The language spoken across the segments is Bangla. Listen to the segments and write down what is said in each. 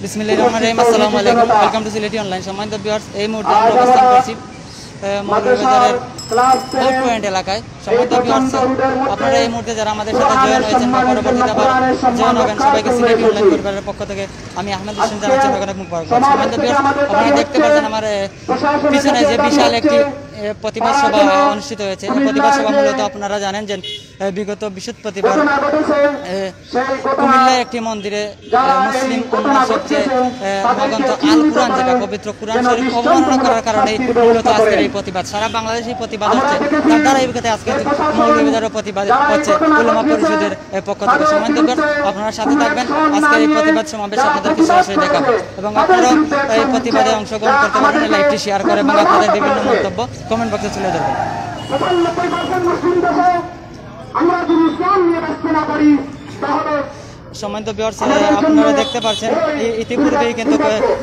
বিসমিল্লাহির রহমানির রহিম। আসসালামু আলাইকুম, ওয়েলকাম টু সিলেটি অনলাইন। সম্মানিত ভিউয়ার্স, এই মুহূর্তে আমরা অবস্থান করছি মৌলভীবাজারের ভোট পয়েন্ট এলাকায়। সম্মানিত ভিউয়ার্স, আপনারা এই মুহূর্তে যারা আমাদের সাথে জয়েন হয়েছেন বা পরবর্তীতে আবার জয়েন হবেন, সবাইকে সিলেটি অনলাইন পরিবারের পক্ষ থেকে আমি আহমেদ হোসেন জানাচ্ছি অনেক অনেক মুবারকবাদ। সম্মানিত ভিউয়ার্স, আপনারা দেখতে পাচ্ছেন আমার পিছনে যে বিশাল একটি প্রতিবাদ সভা অনুষ্ঠিত হয়েছে। এই প্রতিবাদ সভা মূলত আপনারা জানেন যে বিগত বৃহস্পতিবার কুমিল্লায় একটি মন্দিরে মুসলিম উম্মার সবচেয়ে মগন্ত আল কুরআন, যেটা পবিত্র কুরআন শরীফ, অবমাননা করার কারণে মূলত আজকের এই প্রতিবাদ। সারা বাংলাদেশে প্রতিবাদ হচ্ছে, তার দ্বারা এই আজকে মৌলভীবাজারের প্রতিবাদ হচ্ছে উলামা পরিষদের পক্ষ থেকে। সম্মানিত আপনারা সাথে থাকবেন, আজকের এই প্রতিবাদ সমাবেশ আপনাদেরকে সরাসরি দেখাবো এবং আপনারাও এই প্রতিবাদে অংশগ্রহণ করতে পারবেন। লাইভটি শেয়ার করে এবং আপনাদের বিভিন্ন মন্তব্য কমেন্ট বক্সে তুলে ধরবেন। সম্মানিত ভিউয়ার্স, আপনারা দেখতে পাচ্ছেন ইতিপূর্বেই কিন্তু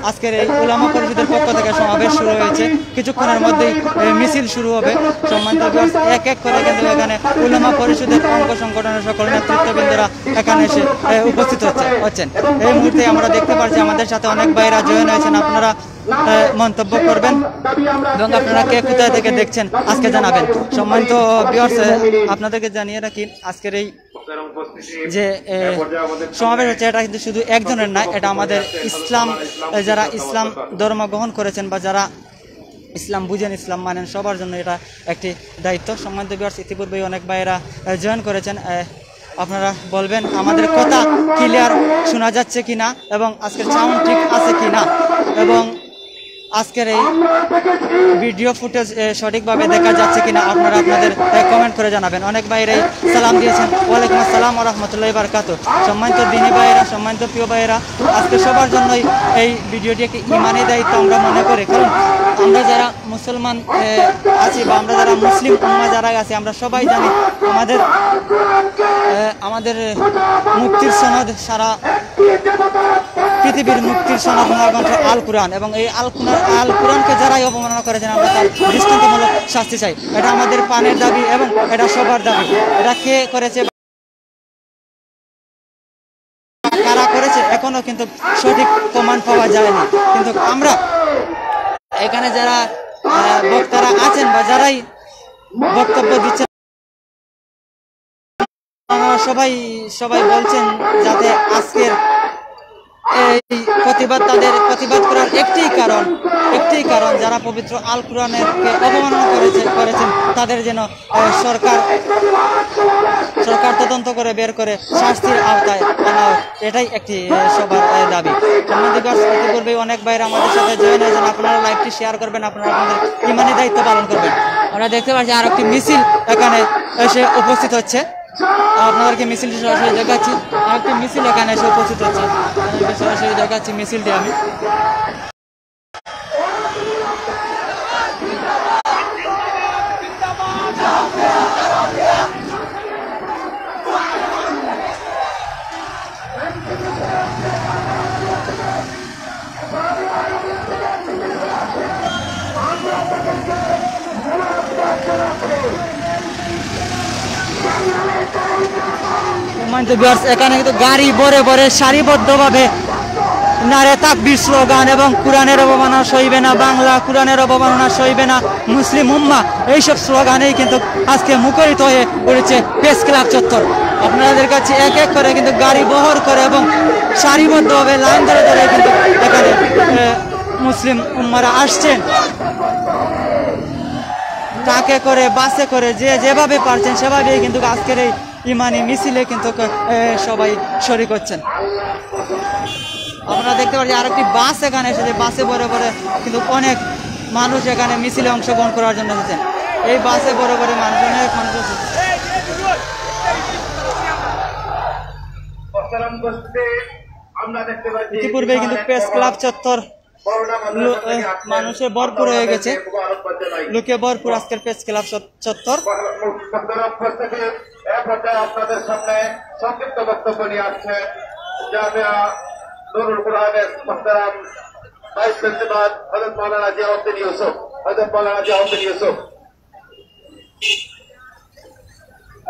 আজকের এই উলামা পরিষদের পক্ষ থেকে সমাবেশ শুরু হয়েছে। কিছুক্ষণের মধ্যেই মিছিল শুরু হবে। সম্মানিত ভিউয়ার্স, এক এক করে কিন্তু এখানে উলামা পরিষদের অঙ্গ সংগঠনের সকল নেতৃত্ববৃন্দরা এখানে এসে উপস্থিত হচ্ছেন। এই মুহূর্তে আমরা দেখতে পাচ্ছি আমাদের সাথে অনেক ভাইরা জয়েন হয়েছেন। আপনারা মন্তব্য করবেন এবং আপনারা কে কোথায় থেকে দেখছেন আজকে জানাবেন। সম্মানিত ভিউয়ার্স, আপনাদেরকে জানিয়ে রাখি আজকের এই যে সমাবেশ হচ্ছে, এটা কিন্তু শুধু একজনের নয়, এটা আমাদের যারা ইসলাম ধর্ম গ্রহণ করেছেন বা যারা ইসলাম বুঝেন, ইসলাম মানেন, সবার জন্য এটা একটি দায়িত্ব। সম্মানিত ভিউয়ার্স, ইতিপূর্বেই অনেক ভাইয়েরা জয়েন করেছেন। আপনারা বলবেন আমাদের কথা ক্লিয়ার শোনা যাচ্ছে কিনা এবং আজকের সাউন্ড ঠিক আছে কিনা এবং আজকের এই ভিডিও ফুটেজ সঠিকভাবে দেখা যাচ্ছে কিনা আপনারা আপনাদের কমেন্ট করে জানাবেন। অনেক ভাইরাই সালাম দিয়েছেন। ওয়ালাইকুম আসসালাম ওয়া রাহমাতুল্লাহি ওয়া বারাকাতুহু। সম্মানিত দিনী ভাইয়েরা, সম্মানিত প্রিয় ভাইয়েরা, আজকে সবার জন্যই এই ভিডিওটি একটি ইমানি দায়িত্ব আমরা মনে করি। কারণ আমরা যারা মুসলমান আছি বা আমরা যারা মুসলিম উম্মাহ যারা আছি, আমরা সবাই জানি আমাদের মুক্তির সনদ, সারা পৃথিবীর মুক্তির সনদ মহাগ্রন্থ আল কুরআন, এবং এই আল কুরআনকে যারাই অবমাননা করেছেন আমরা তার দৃষ্টান্তমূলক শাস্তি চাই। এটা আমাদের প্রাণের দাবি এবং এটা সবার দাবি। এটা কে করেছে, কারা করেছে, এখনো কিন্তু সঠিক প্রমাণ পাওয়া যায়নি। কিন্তু আমরা এখানে যারা বক্তারা আছেন বা যারাই বক্তব্য দিচ্ছেন, সবাই বলছেন যাতে আজকের এই তাদের প্রতিবাদ করার একটি কারণ যারা পবিত্র আল কুরআনের অবমাননা করেছেন তাদের যেন সরকার তদন্ত করে বের করে শাস্তির আওতায় আনা হয়, এটাই একটি সবার দাবি। ইতিপূর্বে অনেক ভাইরা আমাদের সাথে জয়েন হয়েছেন। আপনারা লাইভটি শেয়ার করবেন, আপনারা আপনাদের ইমানি দায়িত্ব পালন করবেন। আমরা দেখতে পাচ্ছি আর একটি মিছিল এখানে এসে উপস্থিত হচ্ছে। আপনাদেরকে মিছিলটি সরাসরি দেখাচ্ছি। আরেকটি মিছিল এখানে এসে উপস্থিত হচ্ছে, সরাসরি দেখাচ্ছি মিছিলটি আমি। এখানে কিন্তু গাড়ি ভরে ভরে সারিবদ্ধভাবে নারে তাকবীর স্লোগান এবং কুরআনের অবমাননা সইবে না, বাংলা কুরআনের অবমাননা সইবে না, মুসলিম উম্মাহ, এইসব স্লোগানেই কিন্তু আজকে মুখরিত হয়ে পড়েছে প্রেস ক্লাব চত্বর। আপনাদের কাছে এক এক করে কিন্তু গাড়ি বহর করে এবং সারিবদ্ধভাবে লাইন ধরে ধরে কিন্তু এখানে মুসলিম উম্মারা আসছেন। ট্রাকে করে, বাসে করে, যে যেভাবে পারছেন সেভাবেই কিন্তু আজকের এই ইমানি মিছিলে কিন্তু সবাই শরীক হচ্ছেন। আপনারা দেখতে পাচ্ছেন আরেকটি বাস এখানে এসেছে। বাসে ভরে ভরে কিন্তু অনেক মানুষ এখানে মিছিলে অংশগ্রহণ করার জন্য এসেছেন। এই বাসে ভরে ভরে অনেক মানুষ এসেছে। ইতিপূর্বে কিন্তু প্রেস ক্লাব চত্বর মানুষে ভরপুর হয়ে গেছে, লোকে ভরপুর আজকের প্রেস ক্লাব চত্বর। আপনাদের সামনে সংক্ষিপ্ত বক্তব্য নিয়ে আসছে জামিয়া নুরুল কুরআনের মুহতারাম ভাইস প্রিন্সিপাল হযরত মাওলানা জিয়াউদ্দিন ইউসুফ।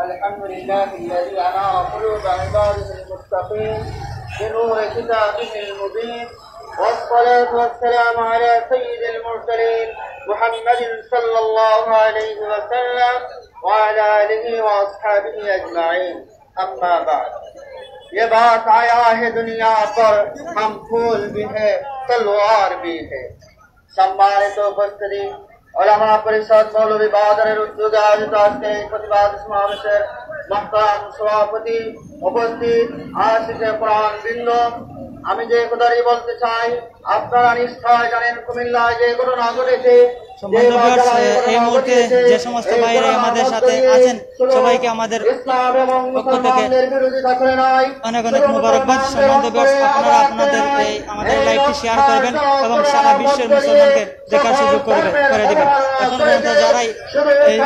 الحمد لله الذي أنار قلوب عباده المتقين بنور كتابه المبين، والصلاة والسلام على سيد المرسلين محمد صلى الله عليه وسلم وعلى آله وأصحابه أجمعين। أما بعد، ये बात आया है दुनिया पर, हम फूल भी है तलवार भी है। सम्मानित उपस्थिति उलमा परिषद मौलवी बादरेर उद्योगे आयोजित আজকের এই প্রতিবাদ সমাবেশের মহতারাম সভাপতি, উপস্থিত আশিকে প্রাণ বৃন্দ, আমি যে কথাটি বলতে চাই আপনারা নিশ্চয় জানেন কুমিল্লায় যে ঘটনা ঘটেছে। এই মুহূর্তে যে সমস্ত ভাইরা আমাদের সাথে আছেন সবাইকে আমাদের পক্ষ থেকে অনেক অনেক মুবারকবাদ। সম্মানিত ভিউয়ার্স, আপনারা আপনাদের এই আমাদের লাইভটি শেয়ার করবেন এবং সারা বিশ্বের মুসলমানকে দেখার সুযোগ করে দিবেন। এখন পর্যন্ত যারাই এই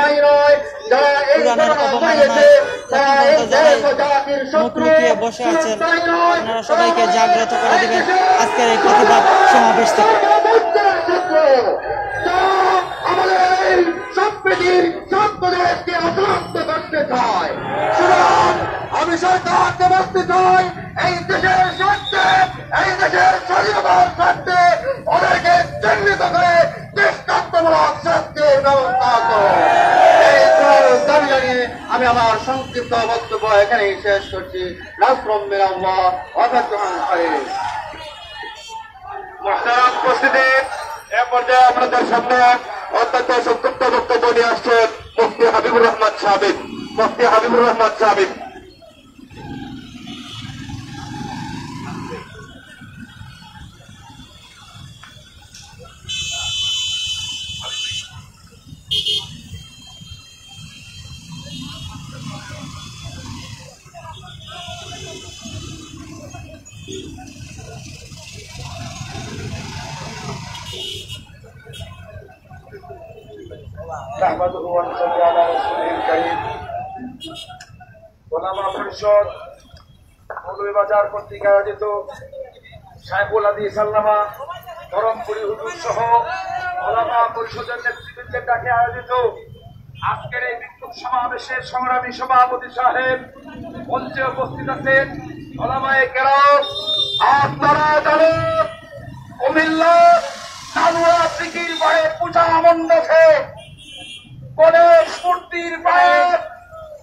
কোরআনের অবমাননায় যারাই মুখ লুকিয়ে বসে আছেন, আপনারা সবাইকে জাগ্রত করে দিবেন আজকের এই প্রতিবাদ সমাবেশ থেকে। আমি সরকারকে বলতে চাই, এই দেশের স্বার্থে, এই দেশের স্বাধীনতার স্বার্থে ওদেরকে চিহ্নিত করে দৃষ্টান্তমূলক শাস্তির ব্যবস্থা করো। এই দাবি জানিয়ে আমি আমার সংক্ষিপ্ত বক্তব্য এখানেই শেষ করছি। নাসরুম মিনাল্লাহ ওয়া ফাতহুন করিম। মুহতারাম উপস্থিতি, এ পর্যায়ে আপনাদের সামনে অত্যন্ত সংক্ষিপ্ত বক্তব্য নিয়ে আসছেন মুফতি হাবিবুর রহমান সাহেব। মুফতি হাবিবুর রহমান সাহেব। ওলামা পরিষদ মৌলভীবাজার কর্তৃক আয়োজিত সাইফুল হাদিস আল্লামা ধরমপুরি হুজুর সহ ওলামা পরিষদের নেতৃবৃন্দের ডাকে আয়োজিত আজকের এই বিক্ষোভ সমাবেশের সংগ্রামী সভাপতি সাহেব, মঞ্চে উপস্থিত আছেন ওলামায়ে কেরাম। আপনারা জানেন কুমিল্লা নানুয়া সিকির পায়ে পূজা মণ্ডপে গণেশ মূর্তির পায়ে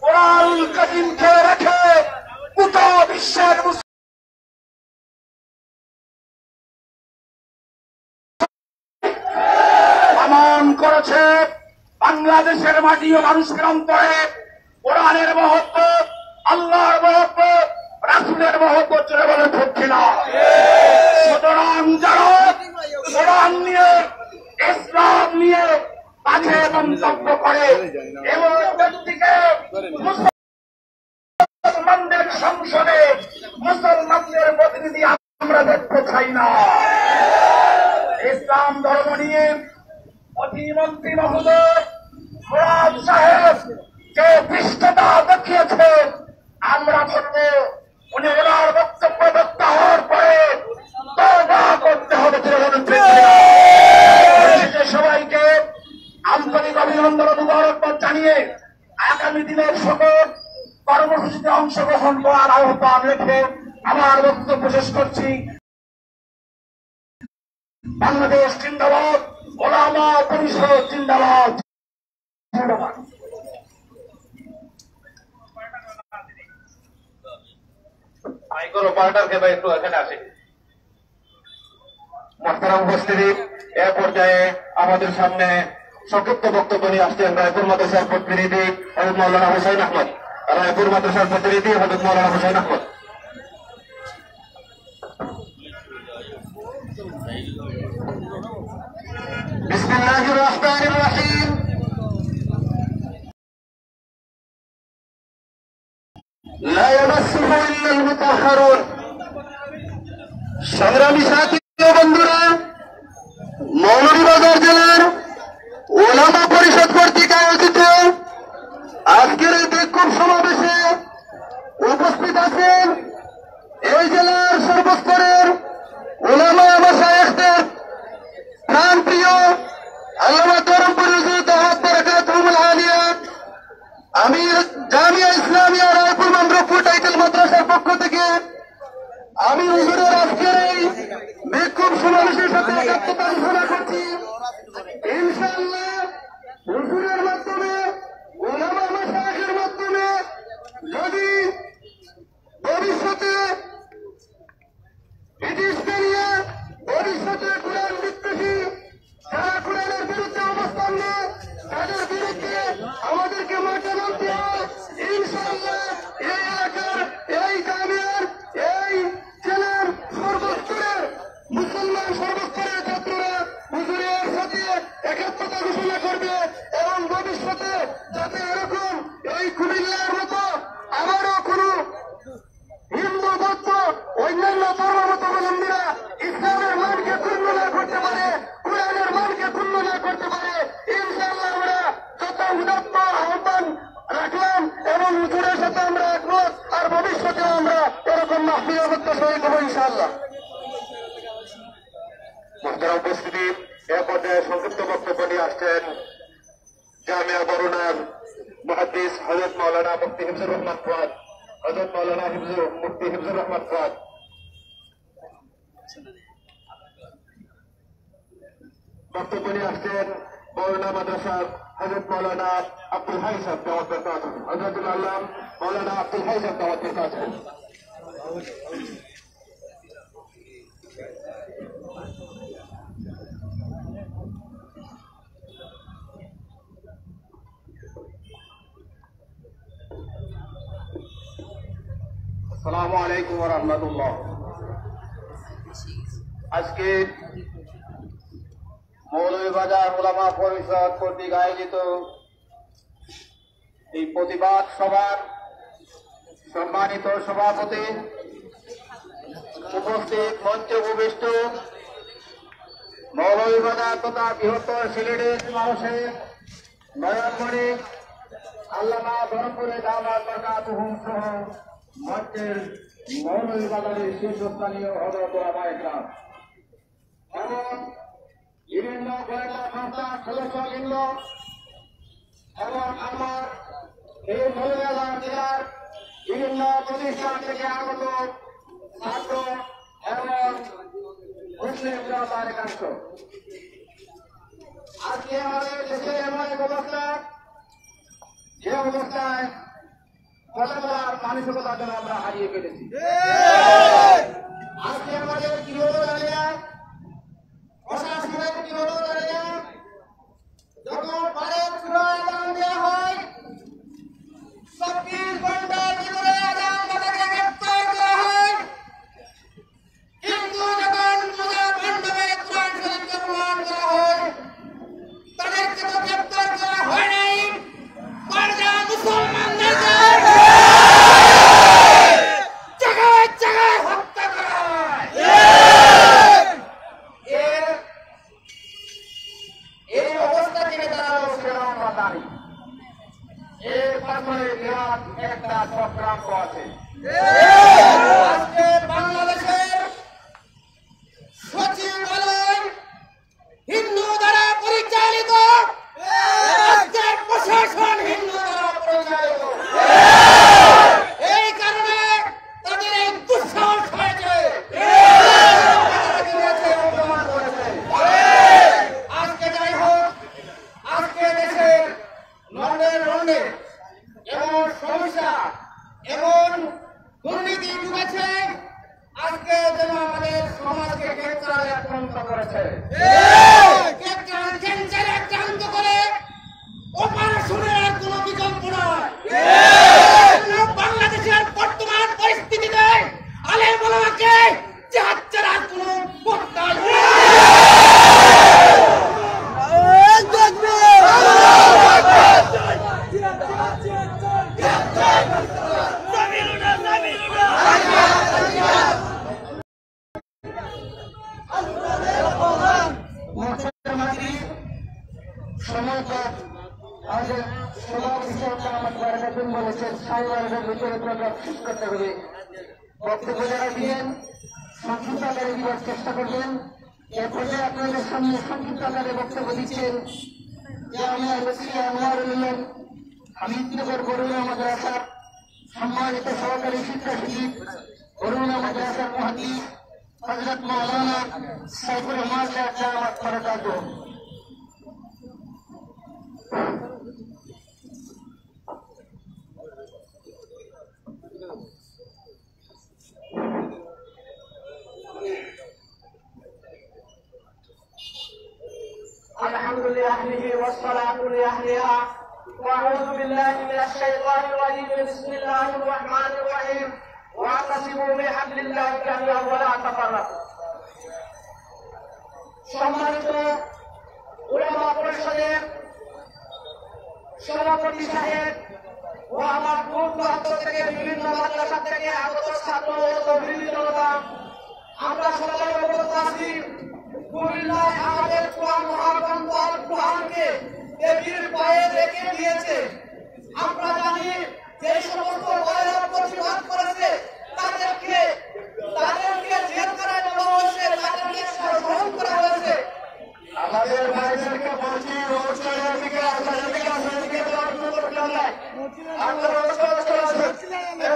কোরআনুল কারীম খেয়ে রেখে পুরো বিশ্বের প্রমাণ করেছে বাংলাদেশের মাটি ও মানুষের অন্তরে কোরআনের মহব্বত, আল্লাহর মহব্বত, রাসূলের মহব্বত চলে বলে ঠিক কিনা? সুতরাং যারা কোরআন নিয়ে, ইসলাম নিয়ে বাজে মন্তব্য করে এবং ব্যক্তিকে মুসলমানদের সংসদে মুসলমানদের প্রতিনিধি আমরা দেখতে চাই না। ইসলাম ধর্ম নিয়ে প্রতিমন্ত্রী মহোদয় মুরাদ সাহেব যে পৃষ্ঠতা দেখিয়েছেন, আমরা বলবো উনি ওনার বক্তব্য প্রত্যাহার করে তওবা করতে হবে। সবাইকে আন্তরিক অভিনন্দন ও মুবারকবাদ জানিয়ে আগামী দিনের সকল কর্মসূচিতে অংশগ্রহণ করার আহ্বান রেখে আমার বক্তব্য শেষ করছি। বাংলাদেশ জিন্দাবাদ, ওলামা পরিষদ জিন্দাবাদ। কোনো পার্টারকে বা একটু এখানে আসে। মুহতারাম উপস্থিতি, এ পর্যায়ে আমাদের সামনে সংক্ষিপ্ত বক্তব্য নিয়ে আসছেন রায়পুর মাদ্রাসার প্রতিনিধি হযরত মাওলানা হুসাইন আহমদ। রায়পুর মাদ্রাসার প্রতিনিধি হযরত মাওলানা হুসাইন আহমদ। বিসমিল্লাহির রহমানির রহিম। লা ইয়ামাসসুহু ইল্লাল মুতাহহারুন। সংগ্রামী সাথী ও বন্ধুরা, মৌলভীবাজার জেলার ওলামা পরিষদ কর্তৃক আয়োজিত আজকের এই বিক্ষোভ সমাবেশে উপস্থিত আছেন এই জেলার সর্বস্তরের ওলামা মাশায়েখদের প্রাণপ্রিয় আল্লামা ধরমপুরি হুজুর দাওয়াত বারাকাতুহুল আলিয়া, আমি জামিয়া ইসলামিয়া রায়পুর মানরপুর টাইটেল মাদ্রাসার পক্ষ থেকে আমি হুজুরের আজকের এই বিক্ষোভ সমাবেশের সাথে একাত্মতা ঘোষণা করছি। ইনশাআল্লাহ হুজুরের মাধ্যমে, ওলামা মাশায়েখের মাধ্যমে যদি ভবিষ্যতে ব্রিটিশকে নিয়ে ভবিষ্যতে কোরআন বিদ্বেষী যারা কোরআনের বিরুদ্ধে অবস্থান নেয় তাদের বিরুদ্ধে আমাদেরকে মাঠে নামতে হয়। ইনশাআল্লাহ এই এলাকার, এই গ্রামের, এই জেলার সর্বস্তরের মুসলমান সর্বস্তরের ছাত্ররা হুজুরের সাথে একাত্মতা ঘোষণা করবে এবং ভবিষ্যতে যাতে এরকম এই কুমিল্লার মতো আবারও কোন হিন্দু বৌদ্ধ অন্যান্য ধর্মাবলম্বীরা ইসলামের মানকে ক্ষুণ্ণ না করতে পারে, কোরআনের মানকে ক্ষুণ্ণ না করতে পারে। ইনশাআল্লাহ আমরা যত উদাত্ত আহ্বান রাখলাম এবং হুজুরের সাথে আমরা একমত, আর ভবিষ্যতে আমরা এরকম মাহফিল করতে শহীদ হবো ইনশাআল্লাহ। মুহতারাম উপস্থিতি, এ পর্যায়ে সংক্ষিপ্ত বক্তব্য নিয়ে আসছেন জামিয়া বরুণার মুহাদ্দিস হযরত মাওলানা মুফতি হিফজুর রহমান ফুয়াদ। হযরত মাওলানা মুফতি হিফজুর রহমান ফুয়াদ বক্তব্য নিয়ে আসছেন বরুণা মাদ্রাসার হযরত মাওলানা আব্দুল হাই সাহেব দাওয়াত করতে আছেন। হযরতুল আল্লাম মাওলানা আব্দুল হাই সাহেব দাওয়াত করতে আছেন। আসসালামু আলাইকুম ওয়া রাহমাতুল্লাহ। আজকে মৌলভীবাজার উলামা পরিষদ কর্তৃক আয়োজিত এই প্রতিবাদ সভার সম্মানিত সভাপতি, উপস্থিত মঞ্চে উপবিষ্ট মৌলভীবাজার তথা বৃহত্তর সিলেটের মানুষের নয়নমণি আল্লামা ধরমপুরে দাওয়াত বরকাতুহুম সহ মঞ্চের মৌলভীবাজারের শীর্ষস্থানীয় হযরত ওলামায়ে কেরাম এবং বিভিন্ন গোয়েন্দা সংস্থার সদস্যবৃন্দ এবং আমার এই মৌলভীবাজার জেলার বিভিন্ন প্রতিষ্ঠান থেকে আগত ছাত্র এবং মুসলিম জনতার একাংশ, আজকে আমাদের দেশে এমন এক অবস্থা, যে অবস্থায় কথা বলার মানসিকতা যেন আমরা হারিয়ে ফেলেছি। আজকে আমাদের কি হলো জানি না, প্রশাসনের কি হলো জানি না, যখন ভারত চূড়ায় আজান দেওয়া হয় 24 ঘন্টার ভিতরে আজান তাদেরকে গ্রেপ্তার করা হয়, কিন্তু যখন মুজাফরনগরে কোরআন শরীফকে প্রমাণ করা হয় তাদেরকে তো গ্রেপ্তার করা হয় নাই, পারজা মুসলমানদেরকে জায়গায় জায়গায় হত্যা করা হয়। এই অবস্থা থেকে দাঁড়ালো সেটা আমরা জানি। এর পাশে বিরাট একটা চক্রান্ত আছে। আজকে বাংলাদেশের সচিবালয় হিন্দু দ্বারা পরিচালিত, আজকের প্রশাসন হিন্দু দ্বারা পরিচালিত। এই কারণে তাদের এই দুঃসাহস হয়েছে, প্রমাণ করেছে। আজকে যাই হোক, আজকে দেশের নর্দের রন্ডে এমন সমস্যা এবং দুর্নীতি ঢুকেছে, আজকে যেন আমাদের সমাজকে কেচ্চারে আক্রান্ত করেছে, ক্যান্সারে আক্রান্ত করে অপারেশনের কোনো বিকল্প নয়। বাংলাদেশের বর্তমান পরিস্থিতিতে আলেম ওলামাকে জিহাদ ছাড়ার কোনো পথ নাই। বক্তব্য যারা দিলেন সংক্ষিপ্ত আকারে দিবার চেষ্টা করবেন। এরপরে আপনাদের সামনে সংক্ষিপ্ত আকারে বক্তব্য দিচ্ছেন হামিদনগর বরুণা মাদ্রাসার সম্মানিত সহকারী শিক্ষা সচিব علوم مدرسة المهندس حضرت مولانا سيف الرحمن صاحب دعوت برکاته. الحمد لله والصلاة لأهلها وأعوذ بالله من الشيطان الرجيم بسم الله الرحمن الرحيم واعتصموا بحبل الله جميعا ولا تفرقوا. সম্মানিত উলামা পরিষদের সভাপতি সাহেব ও আমার দূর দূরান্ত থেকে বিভিন্ন মাদ্রাসা থেকে আগত ছাত্র ও বিভিন্ন জনতা, আমরা সবাই অবগত আছি কুমিল্লায় আমাদের কোরআন মহাগ্রন্থ আল কোরআনকে দেবীর পায়ে রেখে দিয়েছে। আমরা জানি যে সমস্ত ভাইরা প্রতিবাদ করেছে তাদেরকে জেলখানায় নেওয়া হয়েছে, তাদেরকে গ্রহণ করা হয়েছে। আমাদের ভাইদেরকে বলছি রোড সাইডের দিকে আপনাদের দিকে আপনাদের দিকে যাওয়ার কোনো দরকার নাই। আপনারা রোড সাইডে চলে আসুন,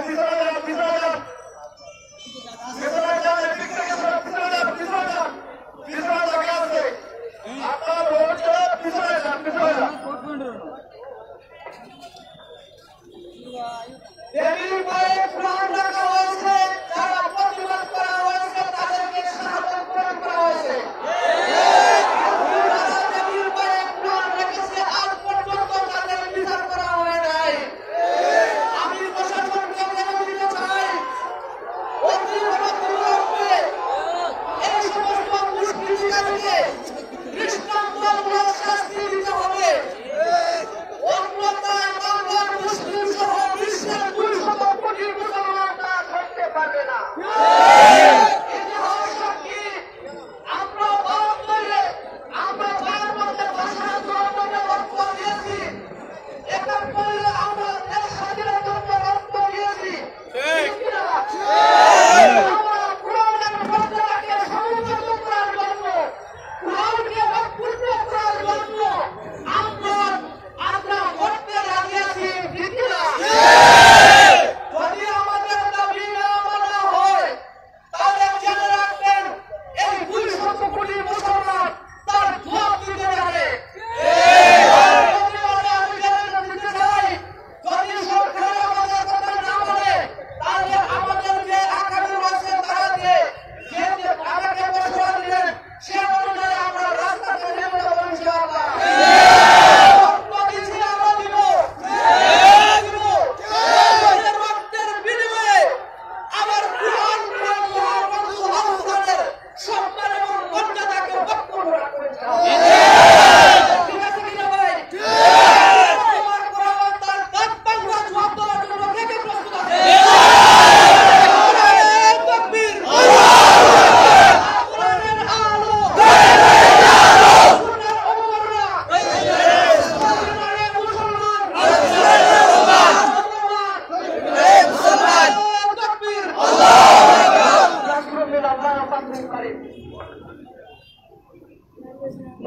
পিছনে যান, পিছনে যান, পিছনে যান, এদিক থেকে পিছনে যান, পিছনে যান, পিছনে জায়গা আছে। আপনারা রোড সাইডে পিছনে যান, পিছনে যান। দেবীর পায়ে প্রাণ রাখা হয়েছে, যারা প্রতিবাদ করা হয়েছে তাদেরকে শাহাদাত প্রদান করা হয়েছে। দেবীর পায়ে প্রাণ রেখেছে, আজ পর্যন্ত তাদের বিচার করা হয় নাই। আমি প্রশাসনকে জানিয়ে দিতে চাই, অতি অবিলম্বে এই সমস্ত দুষ্কৃতিকারীকে দৃষ্টান্তমূলক শাস্তি দিতে হবে। অন্যথায় বাংলার মুসলিম সহ বিশ্বের 200 কোটি মুসলমান তা ধরতে পারবে না। ইতিহাস সাক্ষী, আমরা বাংলার মধ্যে ভাষা আন্দোলনে রক্ত দিয়েছি, 71 আমরা দেশ স্বাধীনের জন্য রক্ত দিয়েছি। আমরা কোরআনের মর্যাদাকে সংযত করার জন্য, কোরআনকে অক্ষুণ্ণ করার জন্য আমরা মরতে রাজি আছি। ঠিক না? যদি আমাদের দাবি না মানা হয় তাহলে জেনে রাখবেন এই 200 কোটি মুসলমান তার জবাব দিতে যাবে। আমি জেনে দিতে চাই, যদি সরকার আমাদের কথা না মানে তাহলে আমাদের যে আগামী রয়েছে তাদেরকে যে আগামী বছর দিলেন সে অনুযায়ী আমরা রাস্তাতে নেমে যাবো ইনশাআল্লাহ।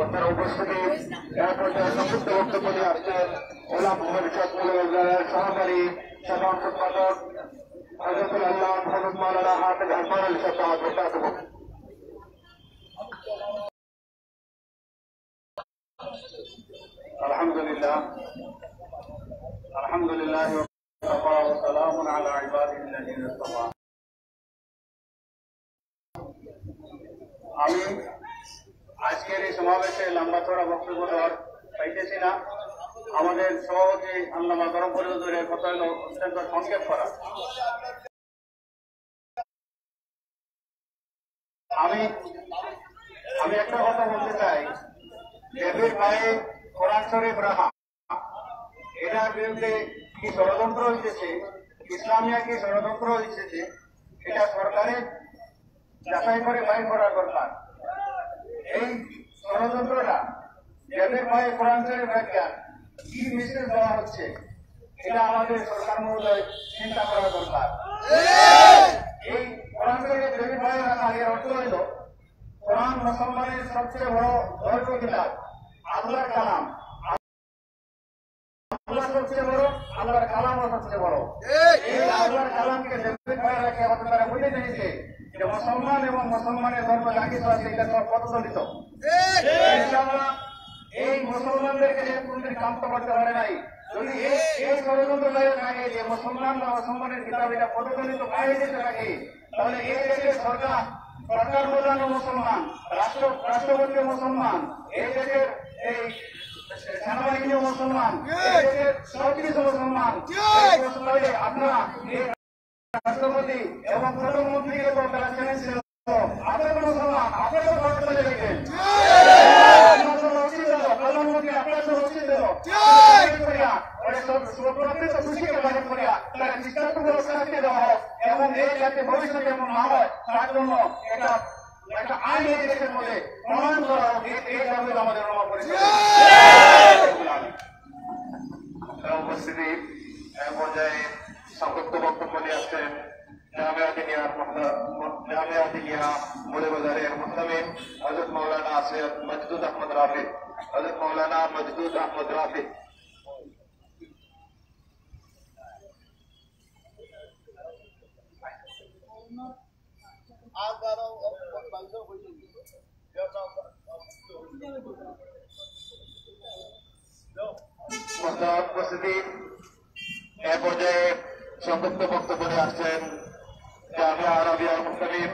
আপনারা উপস্থিতি এয়ারপোর্টে সংক্ষিপ্ত বক্তব্য নিয়ে আসছেন ওলামা পরিষদ সহকারী সাধারণ সম্পাদক হযরতুল আল্লাহ হযরত মাওলানা হাফেজ আহমদ আলী সাহেব বক্তব্য। আলহামদুলিল্লাহ আলহামদুলিল্লাহ ওয়া সালামুন আলা ইবাদিল্লাযিনা ইসতাফা। আমি আজকের এই সমাবেশে লম্বা চড়া বক্তব্য দেওয়ার পাইতেছি না। আমাদের সভাপতি আল্লামা গরম পরিবর্তনের কথা হল অত্যন্ত সংক্ষেপ করা। আমি একটা কথা বলতে চাই, দেবীর পায়ে কোরআন শরীফ রাখা, এটার বিরুদ্ধে কি ষড়যন্ত্র হইতেছে, ইসলামিয়া কি ষড়যন্ত্র হইতেছে, এটা সরকারের যাচাই করে বাইর করা দরকার। এই ষড়যন্ত্রটা দেবের পায়ে কোরআন শরীফ রাখা কি মেসেজ দেওয়া হচ্ছে, এটা আমাদের সরকার মহোদয় চিন্তা করা দরকার। এই কোরআন শরীফ দেবের পায়ে রাখা এর অর্থ হইল কোরআন মুসলমানের সবচেয়ে বড় ধর্মীয় কিতাব, আল্লাহর কালাম। আল্লাহ সবচেয়ে বড়, আল্লাহর কালামও সবচেয়ে বড়। এই আল্লাহর কালামকে ধরে রাখে আমাদের তারা বুঝে নিয়েছে যে মুসলমান এবং মুসলমানের ধর্ম যা কিছু আছে এটা সব পদদলিত। ইনশাআল্লাহ এই মুসলমানদেরকে যে কোনদিন কান্ত করতে পারে নাই। যদি এই ষড়যন্ত্র থাকে যে মুসলমান বা মুসলমানের কিতাব এটা পদদলিত বাইরে যেতে থাকে, তাহলে এই দেশের সরকার প্রধানও মুসলমান, রাষ্ট্রপতিও মুসলমান, এই দেশের এই সেনাবাহিনীও মুসলমান, এই দেশের সবকিছু মুসলমান। আপনারা এই রাষ্ট্রপতি এবং প্রধানমন্ত্রীকে তো তারা চেনেছিলেন, আপনারা মুসলমান, আপনারা ভারত চলে গেছেন, প্রধানমন্ত্রী আপনার তো উচিত ছিল খুশিকে বাহির করিয়া তারা দৃষ্টান্তমূলক শাস্তি দেওয়া হোক এবং এই যাতে ভবিষ্যতে এমন না হয় তার জন্য একটা আইন এই দেশের মধ্যে প্রমাণ করা হোক। এই দাবি আমাদের উপস্থিতি পর্যায়ে সংক্ষিপ্ত বক্তব্য নিয়ে আসছেন জামিয়া দিনিয়া মুড়ে বাজারের মুহতামিম হযরত মাওলানা সৈয়দ মজদুদ আহমদ রাফি। হযরত মাওলানা মজদুদ আহমদ রাফি। উপস্থিতি এ পর্যায়ে সংক্ষিপ্ত বক্তব্য নিয়ে আসছেন জামিয়া আরবিয়ার মুহতামিম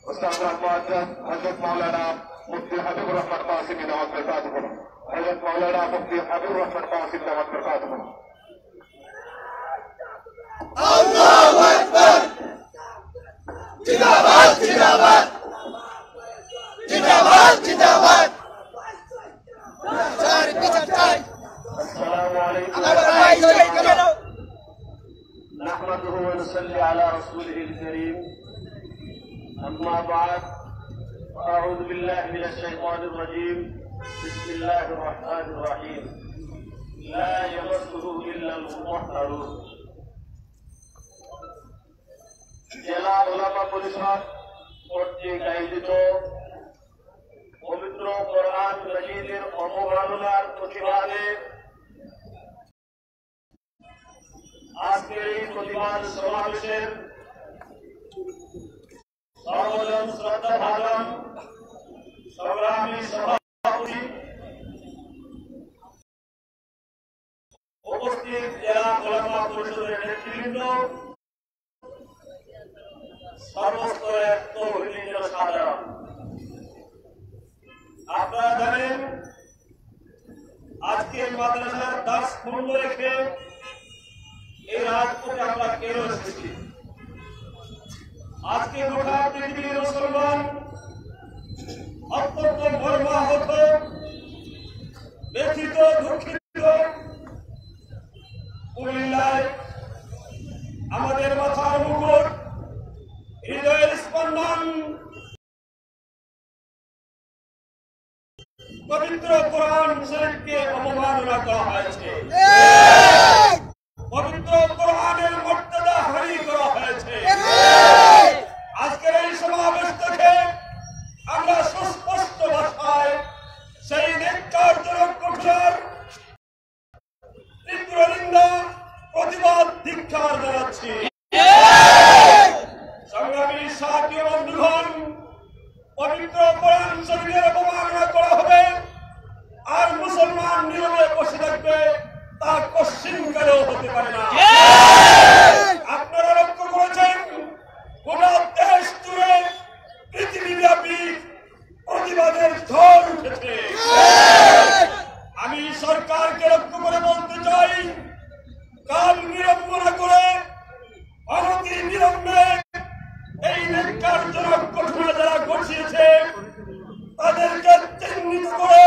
উস্তাদ রহমান হযরত মাওলানা মুফতি হাবিবুর রহমান কাসিমি দাওয়াত বরকাতুহ। হযরত মাওলানা মুফতি হাবিবুর রহমান কাসিমি দাওয়াত বরকাতুহ। আল্লাহু আকবার। জিন্দাবাদ জিন্দাবাদ জিন্দাবাদ জিন্দাবাদ। চাই বিচার চাই। আসসালামু আলাইকুম। نحمده ونصلي على رسوله الكريم. أما بعد أعوذ بالله من الشيطان الرجيم. بسم الله الرحمن الرحيم. لا يمسه إلا المطهرون. জেলা ওলামা পরিষদ কর্তৃক আয়োজিত পবিত্র কোরআন মাজিদের অবমাননার প্রতিবাদে আজকের এই প্রতিবাদ সমাবেশের সর্বজন শ্রদ্ধাভাজন সংগ্রামী সভাপতি উপস্থিত জেলা ওলামা পরিষদের নেতৃবৃন্দ, সর্বস্তরের তৌহিদ সাধারণ, আপনারা জানেন আজকে মাদ্রাসার দাস বন্ধ রেখে এই রাজপথে আমরা কেন এসেছি। আজকে গোটা পৃথিবীর মুসলমান অত্যন্ত মর্মাহত, ব্যথিত, দুঃখিত। কুমিল্লায় আমাদের মাথার মুকুট, হৃদয়ের স্পন্দন, পবিত্র কোরআন শরীফকে অবমাননা করা হয়েছে, পবিত্র কোরআনের মর্যাদা হারিয়ে করা হয়েছে। আজকের এই সমাবেশ থেকে আমরা সুস্পষ্ট ভাষায় সেই ন্যাক্কারজনক ঘটনার তীব্র নিন্দা, প্রতিবাদ, ধিক্কার জানাচ্ছি। সংগ্রামী সাথী বন্ধুগণ, পবিত্র কোরআন শরীফের অবমাননা করা হবে আর মুসলমান নীরবে বসে থাকবে, তা কশ্চিনকালেও হতে পারে না। আপনারা লক্ষ্য করেছেন গোটা দেশ জুড়ে পৃথিবীব্যাপী প্রতিবাদের ঝড় উঠেছে। আমি সরকারকে লক্ষ্য করে বলতে চাই, কাল বিড়ম্বনা করে অনতি বিলম্বে এই ন্যাক্কারজনক ঘটনা যারা ঘটিয়েছে তাদেরকে চিহ্নিত করে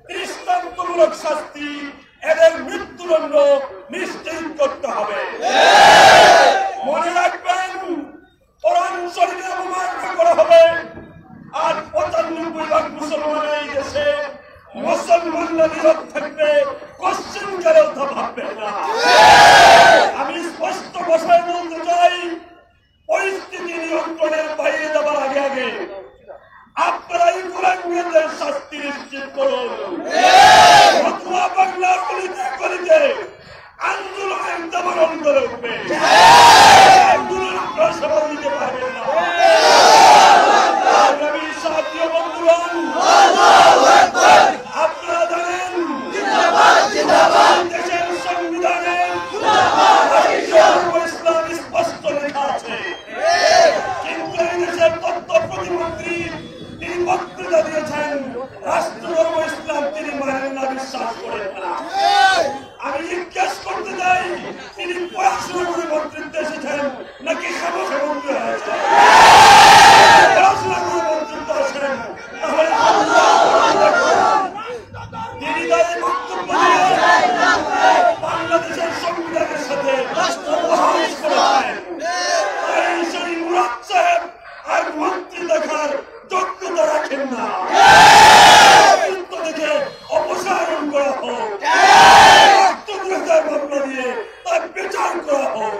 দৃষ্টান্তমূলক শাস্তি, এদের মৃত্যুদণ্ড নিশ্চিত করতে হবে। মনে রাখবেন, কোরআন শরীফের অবমাননা করা হবে আর ৯৫% মুসলমান এই দেশে, মুসলমানরা নীরব থাকবে, কশ্চিনকালেও তা ভাববে না। আমি স্পষ্ট ভাষায় বলতে চাই, পরিস্থিতি নিয়ন্ত্রণের বাইরে যাবার আগে আগে আপনারা এই গুলামদের শাস্তি নিশ্চিত করুন। বাংলার গলিতে গলিতে বক্তৃতা দিয়েছেন রাষ্ট্রধর্ম ইসলাম তিনি মানেন না, বিশ্বাস করেন না। আমি জিজ্ঞেস করতে চাই তিনি পড়াশোনা করে মন্ত্রিত্বে এসেছেন নাকি সমস্ত মন্ত্রী হয়েছে? পড়াশোনা করে মন্ত্রিত্ব আসেন, তাহলে তিনি তাদের বক্তব্য বাংলাদেশের সংবিধানের সাথে অপহাস করেছেন। তাই সেই মুরাদ সাহেব আর মন্ত্রী দেখার যোগ্যতা রাখেন না। থেকে অপসারণ করা হোক, মামলা দিয়ে তার বিচার করা হোক।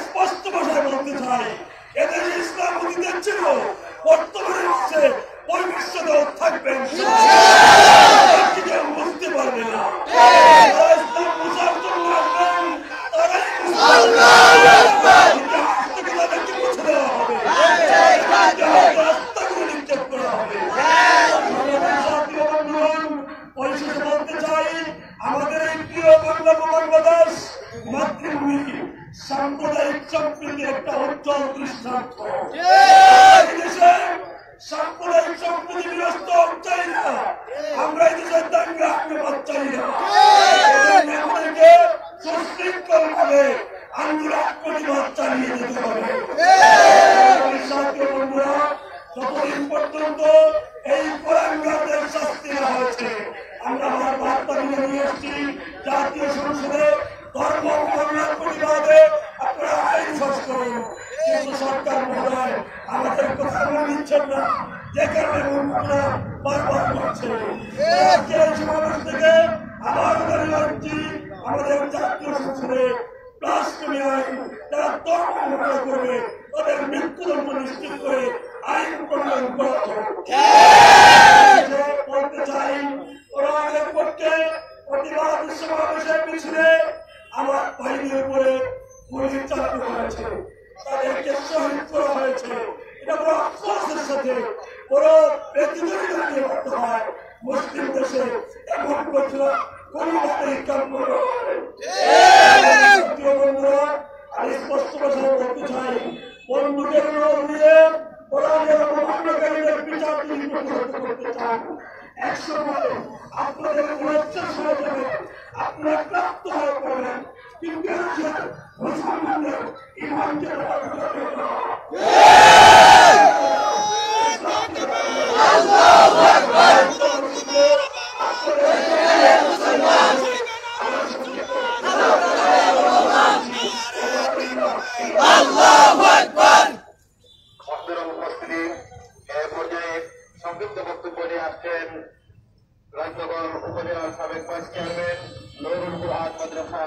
স্পষ্ট ভাষায় বলতে চাই, এদের ইসলাম অতীতের ছিল, বর্তমানে হচ্ছে ভবিষ্যতেও থাকবেন, কেউ বুঝতে পারবে না। তারা ইসলাম বুঝার জন্য আসবেন, তারাই তাদেরকে মুছে দেওয়া হবে, রাস্তাগুলো নিক্ষেপ করা হবে। পরিশেষে বলতে চাই, আমাদের এই প্রিয় বাংলা বাংলাদেশ মাতৃভূমি সাম্প্রদায়িক সম্প্রীতির একটা উজ্জ্বল দৃষ্টান্ত। এই দেশে সাম্প্রদায়িক সম্প্রীতি বিনষ্ট চাই না, আমরা এই দেশের দাঙ্গা আক্রমণ চাই না। আমাদেরকে সুশৃঙ্খল ভাবে আন্দোলন প্রতিবাদ চালিয়ে যেতে হবে। বন্ধুরা, যতদিন পর্যন্ত এই কোরআনগারদের শাস্তি না হয়েছে, আমরা আমার বার্তা নিয়ে এসেছি জাতীয় সংসদে ধর্ম কর্মের প্রতিবাদে আপনারা আইন পাস করুন। কিন্তু সরকার মহোদয় আমাদের কথা নিচ্ছেন না, যে কারণে মন্ত্রীরা বারবার করছে। সমাবেশ থেকে আবার আমাদের জাতীয় সংসদে প্লাস্টিক আইন যারা ধর্ম করবে তাদের মৃত্যুদণ্ড নিশ্চিত করে আইন প্রণয়ন করা বলতে চাই, কোরআনের পক্ষে প্রতিবাদ সমাবেশের পিছনে আমার বাহিনীর উপরে গুলি চালানো হয়েছে, তাদেরকে শহীদ করা হয়েছে। এটা বড় আফসোসের সাথে বড় ব্যক্তিগত করতে হয়। মুসলিম দেশে এমন ঘটনা কোনোভাবেই কাম্য নয়। বন্ধুরা, আমি স্পষ্ট ভাষায় বলতে চাই, বন্দুকের দিয়ে বিচার তিনি প্রতিহত করতে চান। একসময় আপনাদের আপনারা প্রাপ্ত হয়ে পড়বেন, কিন্তু মুসলমানদের ইমানকে সংক্ষিপ্ত বক্তব্য নিয়ে আসছেন রাজনগর উপজেলার সাবেক ভাইস চেয়ারম্যান নুরুল কুরআন মাদ্রাসা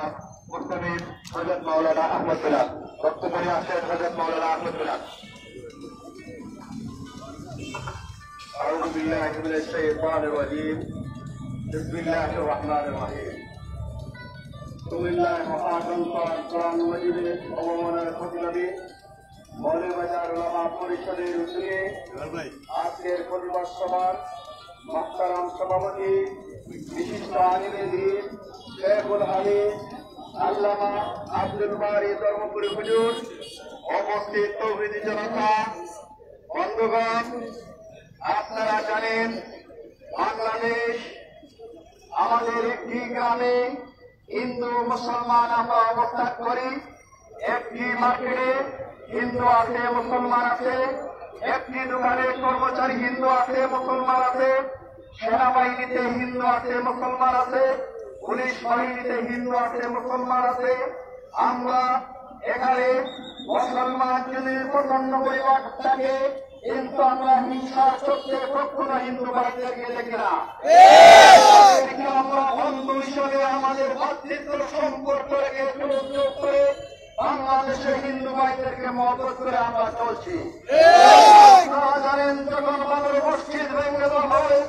মুস্তামিদ হযরত মাওলানা আহমদ বিলাল। বক্তব্য নিয়ে আসছেন হযরত মাওলানা আহমদ বিলাল। আউযু বিল্লাহি মিনাশ শাইতানির রাজীম। বিসমিল্লাহির রহমানির রহিম। কুমিল্লার মহাগ্রন্থ কোরআন মাজিদের অবমাননার প্রতিবাদী মৌলবাজার ওলামা পরিষদের উদ্যোগে আজকের প্রতিবাদ সভার মোহতারাম সভাপতি বিশিষ্ট আলিমে দ্বীন শেখুল হাদিস আল্লামা আব্দুল বারী ধর্মপুরী হুজুর, উপস্থিত তৌহিদি জনতা, বন্ধুগণ, আপনারা জানেন বাংলাদেশ আমাদের একটি গ্রামে হিন্দু মুসলমান আমরা অবস্থান করি। একটি মার্কেটে হিন্দু আছে, মুসলমান আছে, একটি দোকানে কর্মচারী হিন্দু আছে, মুসলমান আছে, সেনাবাহিনীতে হিন্দু আছে, মুসলমান আছে, পুলিশ বাহিনীতে হিন্দু আছে, মুসলমান আছে। আমরা এখানে মুসলমান যদি প্রচন্ড পরিবার থাকে, কিন্তু আমরা হিংসার চোখে কখনো হিন্দু ভাইদেরকে দেখি না। আমরা বন্ধু হিসেবে আমাদের ভাতৃত্ব সম্পর্ক রেখে যোগ করে বাংলাদেশের হিন্দু ভাইদেরকে মদত করে আমরা চলছি। আপনারা জানেন, যখন বাংলা মসজিদ ভেঙে দেওয়া হয়,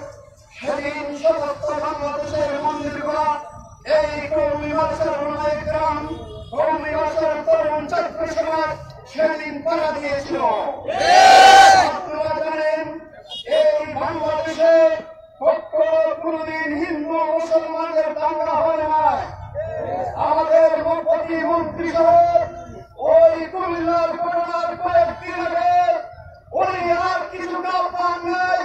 সেদিন সমস্ত বাংলাদেশের মন্দিরগুলা এই কৌমি ভাষার গ্রাম, কৌমি ভাষার তরুণ ছাত্র সমাজ সেদিন পাড়া দিয়েছিল। আপনারা জানেন, এই বাংলাদেশে কোনদিন হিন্দু মুসলমানদের দাঙ্গা হয় না। আমাদের প্রতিমন্ত্রী সাহেব ওই কুমিল্লার ঘটনার কয়েকদিন আগে উনি আর কিছু কাল পান নাই,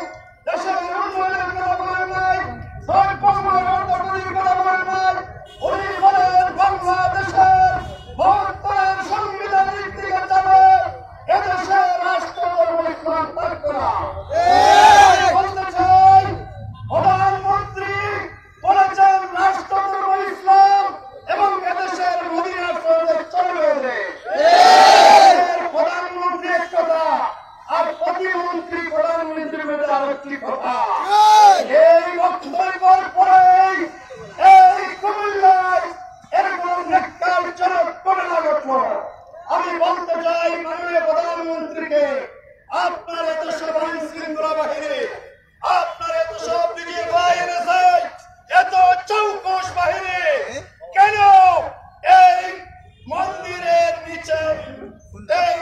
বলতে চাই প্রধানমন্ত্রী বলেছেন রাষ্ট্র ধর্ম ইসলাম এবং এদেশের মদিনা শরীফে চলবে। প্রধানমন্ত্রী এক কথা আর প্রতিমন্ত্রী প্রধানমন্ত্রীর মধ্যে আরেকটি কথা। এই বক্তব্যের পরেই এই কুমিল্লায় এরকম ন্যাক্কারজনক ঘটনা ঘটল। আমি বলতে চাই মাননীয় প্রধানমন্ত্রীকে, আপনার এত সব আইন শৃঙ্খলা বাহিনী, আপনার এত সব নিজের বাহিনী, এত চৌকস বাহিনী কেন এই মন্দিরের নিচে, এই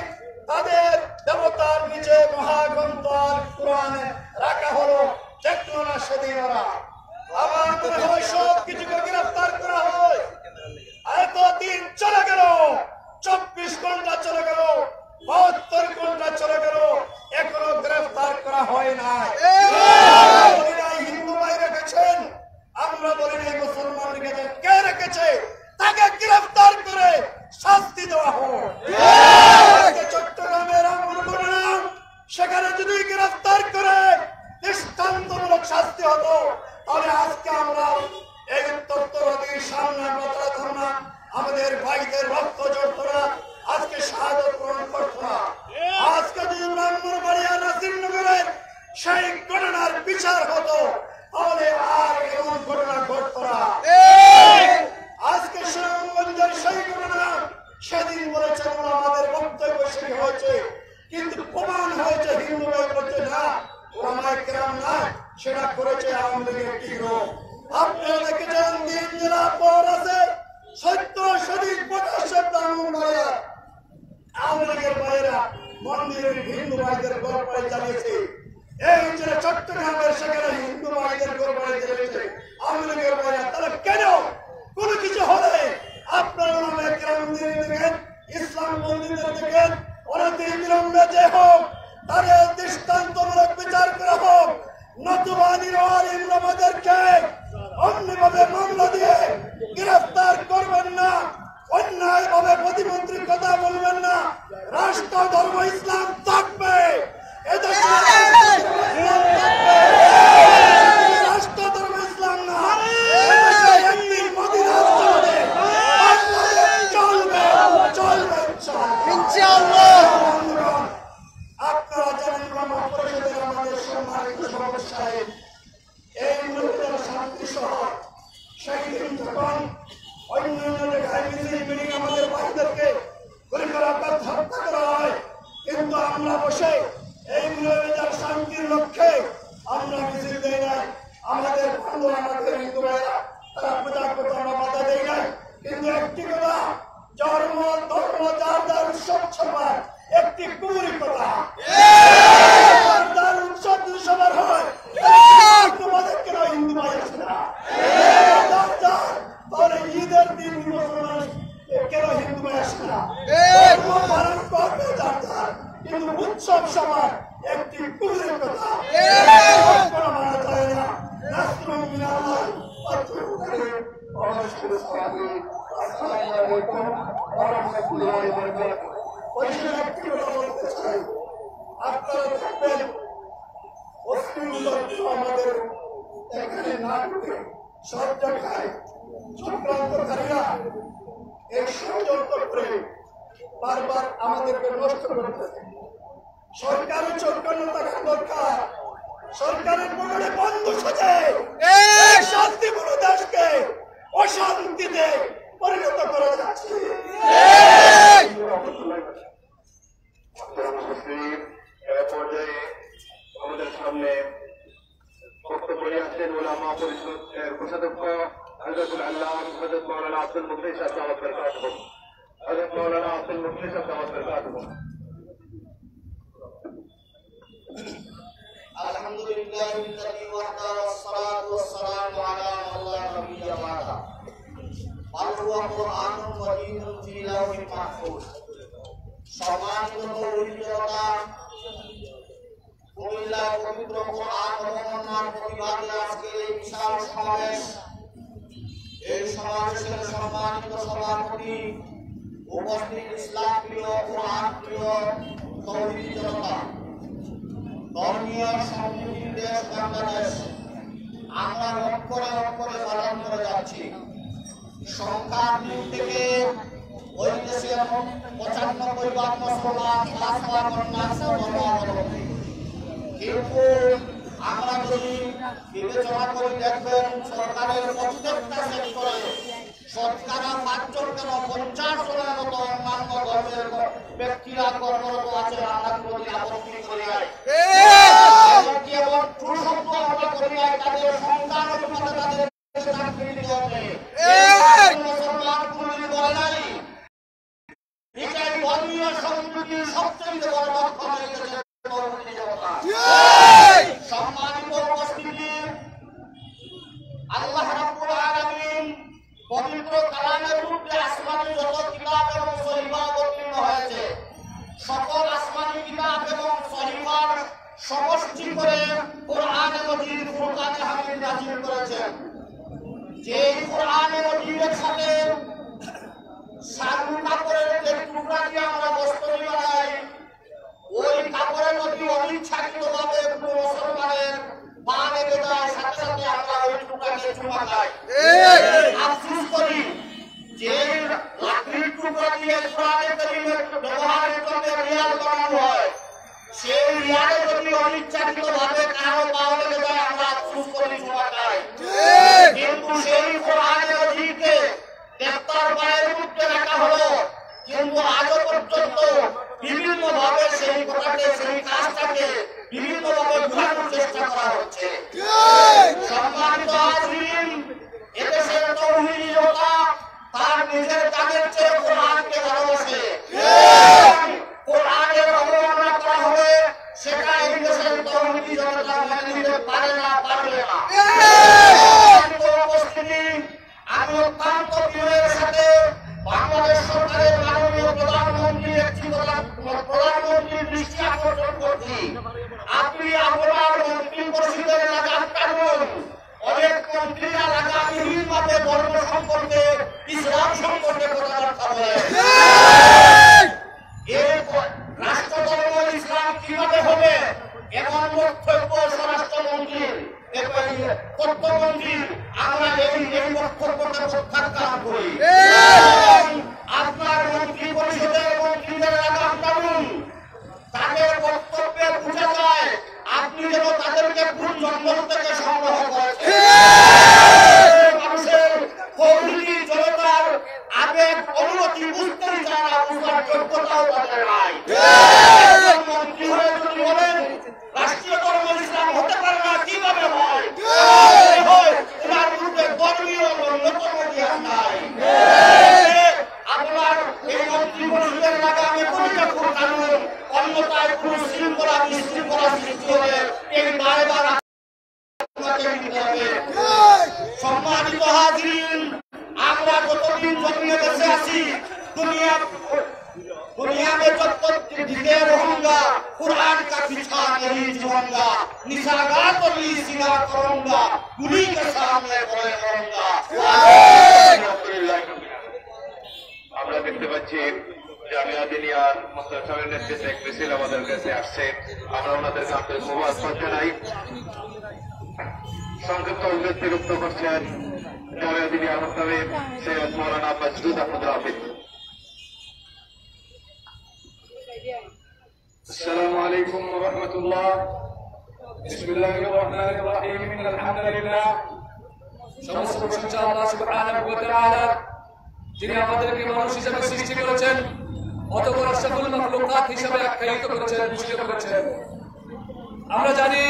তাদের দেবতার নিচে মহাগ্রন্থ আল কোরআনে রাখা হলো? দেখলো না সেদিন ওরা? আমার মনে হয় সব কিছুকে গ্রেফতার করা হয়। এত দিন চলে গেল, 24 ঘন্টা চলে গেল, 72 ঘন্টা চলে গেল, এখনো গ্রেফতার করা হয় নাই। হিন্দু ভাই রেখেছেন, আমরা বলি নাই মুসলমান রেখেছেন। কে রেখেছে? তাকে গ্রেফতার করে শাস্তি দেওয়া হোক। চট্টগ্রামের সেখানে যদি গ্রেফতার করে দৃষ্টান্তমূলক শাস্তি হতো, তাহলে আজকে আমরা এই উত্তর নদীর সামনে কথা না, আমাদের ভাইদের রক্ত জড়ত না, আজকে শাহাদত গ্রহণ করত না। আজকে যদি ব্রাহ্মণবাড়িয়া নাসিরনগরের সেই ঘটনার বিচার হতো, তাহলে আর এমন ঘটনা ঘটত না। আজকে সুনামগঞ্জের সেই ঘটনা, সেদিন বলেছেন আমাদের বক্তব্য সেটি হয়েছে, কিন্তু প্রমাণ হয়েছে হিন্দু ভাই বলছে না, ওলামায়ে কেরাম না, সেটা করেছে আওয়ামী লীগের একটি গ্রুপ। আপনারা দেখেছেন 3 জেলা পর আছে 70 ব্রাহ্মণবাড়িয়া আওয়ামী লীগের ভাইয়েরা মন্দিরের হিন্দু ভাইদের গড়পাড়ি চালিয়েছে। এই যে চট্টগ্রামের সেখানে হিন্দু ভাইদের গড়পাড়ি চালিয়েছে আওয়ামী লীগের ভাইয়েরা। তাহলে কেন কোনো কিছু হলে আপনারা ওলামায়ে কেরাম দেখেন, ইসলাম মন্দিরদের দেখেন, অনতি বিলম্বে যে হোক তাদের দৃষ্টান্তমূলক বিচার করা হোক, নতুবা নিরীহ আমাদেরকে অন্যভাবে মামলা দিয়ে গ্রেফতার করবেন না, অন্যায়ভাবে প্রতিমন্ত্রীর কথা বলবেন না। রাষ্ট্র ধর্ম ইসলাম থাকবে, এদেশে রাষ্ট্র ধর্ম ইসলাম না, এদেশে একদিন মদিনা চলবে, চলবে চলবে ইনশাআল্লাহ। আপনারা জানেন ব্রহ্ম পরিষদের আমাদের সম্মানিত সভাপতি সাহেব, এই মুহূর্তের শান্তি শহর সেই দিন যখন অন্যান্য জায়গায় মিটিং আমাদের ভাইদেরকে গুলি করা হত্যা করা হয়, কিন্তু আমরা বসে এই মূল্যের শান্তির লক্ষ্যে আমরা মিছিল দেই নাই। আমাদের বন্ধু আমাদের হিন্দু ভাইরা তারা পূজা করতে আমরা বাধা দেই নাই, কিন্তু একটি কথা, ধর্ম যার যার উৎসব সবার একটি কুমুরি কথা, যার উৎসব যদি সবার হয় তোমাদের কেন হিন্দু ভাই আসে না? তাহলে ঈদের দিন মুসলমান কেন হিন্দু ভাই আসে না? পালন করবে যার যার, কিন্তু উৎসব সবার একটি কুমুরি কথা, কোনো মানা যায় না। নাসরুম মিনাল্লাহ আপনারা দেখবেন আমাদের এখানে না ঢুকে সব জায়গায় চক্রান্তকারীরা এই ষড়যন্ত্র করে বারবার আমাদেরকে নষ্ট করতেছে। সরকারের চক্রান্ত থাকা দরকার, সরকারের মনে বন্ধ সাজে শান্তিপূর্ণ দেশকে অশান্তিতে পরিণত করা যাচ্ছে। পর্যায়ে আমাদের সামনে বক্তব্য নিয়ে আসছেন ওলামা পরিষদের কোষাধ্যক্ষ হযরতুল আল্লাহ হযরত মাওলানা আব্দুল মুকলিস সাহেব দাওয়াত বরকাতুহু। হযরত মাওলানা আব্দুল মুকলিস সাহেব দাওয়াত বরকাতুহু। আলহামদুলিল্লাহিল্লাযী ওয়াহদা ওয়াসসালাতু ওয়াসসালামু আলা মান লা নাবিয়্যা বা'দা। আল হুয়া কুরআনুন মাজিদুন ফি লাওহিল মাহফুজ। সম্মানিত পবিত্রতা কুমিল্লা পবিত্র কোরআন অবমাননার প্রতিবাদে আজকে এই বিশাল সমাবেশ। এই সমাবেশের সম্মানিত সভাপতি, উপস্থিত ইসলাম প্রিয় কোরআন প্রিয় তৌহিদি জনতা, ধর্মীয় সম্প্রীতির দেশ বাংলাদেশ আমরা অক্ষরে অক্ষরে পালন করে যাচ্ছি। সংখ্যার দিক থেকে ওই দেশের 95% মুসলমান, 5% ধর্মাবলম্বী। কিন্তু আমরা যদি বিবেচনা করে দেখবেন সরকারের প্রত্যেকটা সেক্টরে শতকরা 5 জন কেন 50 জনের মতো অন্যান্য ধর্মের ব্যক্তিরা কর্মরত আছে। আমরা কোনোদিন আপত্তি করি নাই, কেবল শব্দ আমরা করি নাই, তাদের সন্তান অনুপাতে তাদের চাকরি দিতে হবে। মুসলমান কোনোদিন বলে নাই এটাই ধর্মীয় সম্প্রীতি সবচেয়ে বড় লক্ষ্য হয়ে গেছে। সম্মানিত উপস্থিতি, আল্লাহ রাব্বুল আলামিন পবিত্র কালামের মধ্যে আসমানি যত কিতাব এবং সহিফা অবতীর্ণ হয়েছে সকল আসমানি কিতাব এবং সহিফার সমষ্টি করে কোরআন মজিদ ফুরকানে হামিদ নাযিল করেছেন। যে কোরআন মজিদের সাথে সাদু কাপড়ের যে টুকরা দিয়ে আমরা বস্ত্র বানাই, ওই কাপড়ের মধ্যে অনিচ্ছাকৃতভাবে কোনো মুসলমানের পা লেগে যায়, সাথে সাথে আমরা ওই টুকরাকে চুমা খাই। আফসোস করি যে লাকড়ির টুকরা দিয়ে কোরআনে কারীমের ব্যবহারের জন্য রিয়াল বানানো হয়, সেই রিয়ালে যদি অনিচ্ছাকৃতভাবে কারো পা লেগে যায় আমরা আফসোস করি, চুমা খাই। কিন্তু সেই কোরআনে মজিদকে দেবতার পায়ের মধ্যে রাখা হলো, কিন্তু আজও পর্যন্ত বিভিন্ন ভাবে সেই কথাকে, সেই কাজটাকে বিভিন্ন ভাবে ঘোরানোর চেষ্টা করা হচ্ছে। সম্মানিত হাজরিন, এদেশের তৌহিদি জনতা তার নিজের জানের চেয়ে কোরআনকে ভালোবাসে। কোরআনের অবমাননা করা হবে সেটা এই দেশের তৌহিদি জনতা মেনে নিতে পারে না, পারবে না। উপস্থিতি, আমি অত্যন্ত বিনয়ের সাথে বাংলাদেশ সরকারের মাননীয় প্রধানমন্ত্রীর দৃষ্টি আকর্ষণ করছি। আপনি আপনার মন্ত্রী পরিষদের লাগাম টানুন। অনেক মন্ত্রীরা লাগামহীনভাবে ধর্ম সম্পর্কে, ইসলাম সম্পর্কে কথাবার্তা বলেন। এই রাষ্ট্রধর্ম ইসলাম কিভাবে হবে এমন বক্তব্য স্বরাষ্ট্রমন্ত্রীর, তথ্যমন্ত্রীর, আমরা এই বক্তব্যটা প্রত্যাখ্যান করি। আপনার মন্ত্রী পরিষদের মন্ত্রীদের লাগাম টানুন। তাদের বক্তব্যে বোঝা যায় আপনি যেন তাদেরকে কোন জঙ্গল থেকে সংগ্রহ করেছেন। মানুষের প্রকৃতি জনতার আবেগ অনুমতি বুঝতেই চায় না, বুঝবার যোগ্যতাও তাদের নাই। মন্ত্রী হয়ে যদি বলেন রাষ্ট্রীয় ধর্ম ইসলাম হতে পারে না, কিভাবে হয়? ওনার মধ্যে ধর্মীয় ন্যূনতম জ্ঞান নাই। আপনার এই মন্ত্রী পরিষদের লাগামে পরিচর্যা কানুন, অন্যতায় কোন শৃঙ্খলা বিশৃঙ্খলা সৃষ্টি হলে এই বারবার আপনাকে নিতে হবে। সম্মানিত হাজরিন, আমরা যতদিন জন্মে বেঁচে আছি দুনিয়া में जब तक दिखे रहूंगा कुरान का पीछा नहीं छूंगा, निशागात और सिला करूंगा, गुली के सामने खड़े रहूंगा। আমরা দেখতে পাচ্ছি জামিয়া দিনিয়ার মুস্তাফার নেতৃত্বে এক মিছিল আমাদের কাছে আসছে। আমরা ওনাদেরকে আন্তরিক মোবারকবাদ জানাই। সংক্ষিপ্ত উল্লেখ করছেন জামিয়া দিনিয়ার মুস্তাফি সৈয়দ মৌলানা মজদুদ আহমদ রাফি। السلام عليكم ورحمة الله. بسم الله الرحمن الرحيم. إن الحمد لله সমস্ত প্রশংসা আল্লাহ সুবহানাহু ওয়া তাআলা, যিনি আমাদেরকে মানুষ হিসেবে সৃষ্টি করেছেন, অতঃপর আশরাফুল মাখলুকাত হিসেবে আখ্যায়িত করেছেন, ভূষিত করেছেন। আমরা জানি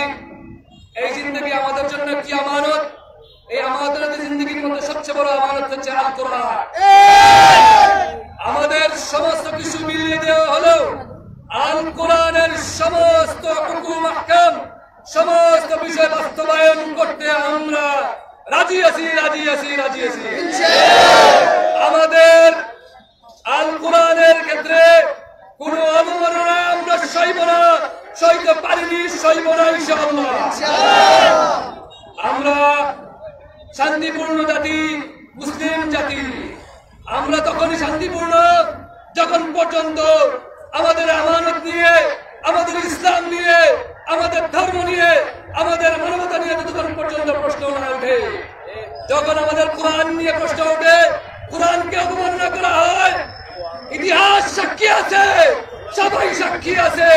এই জিন্দেগি আমাদের জন্য কি আমানত। এই আমানতের জিন্দেগির মধ্যে সবচেয়ে বড় আমানত হচ্ছে আল কোরআন। আমাদের সমস্ত কিছু মিলিয়ে দেওয়া হলো আল কোরআনের সমস্ত হুকুম আহকাম, সমস্ত বিষয় বাস্তবায়ন করতে আমরা রাজি আছি, রাজি আছি, রাজি আছি। আমাদের আল কোরআনের ক্ষেত্রে কোন অবমাননা আমরা সইব না, সইতে পারিনি, সইব না ইনশাআল্লাহ। আমরা শান্তিপূর্ণ জাতি, মুসলিম জাতি। আমরা তখনই শান্তিপূর্ণ যখন পর্যন্ত আমাদের আমানত নিয়ে, আমাদের ইসলাম নিয়ে আমাদের ধর্ম নিয়ে, আমাদের মানবতা নিয়ে যতক্ষণ পর্যন্ত প্রশ্ন না ওঠে, যখন আমাদের কোরআন নিয়ে প্রশ্ন ওঠে, কোরআনকে অবমাননা করা হয়, ইতিহাস সাক্ষী আছে, সবাই সাক্ষী আছে,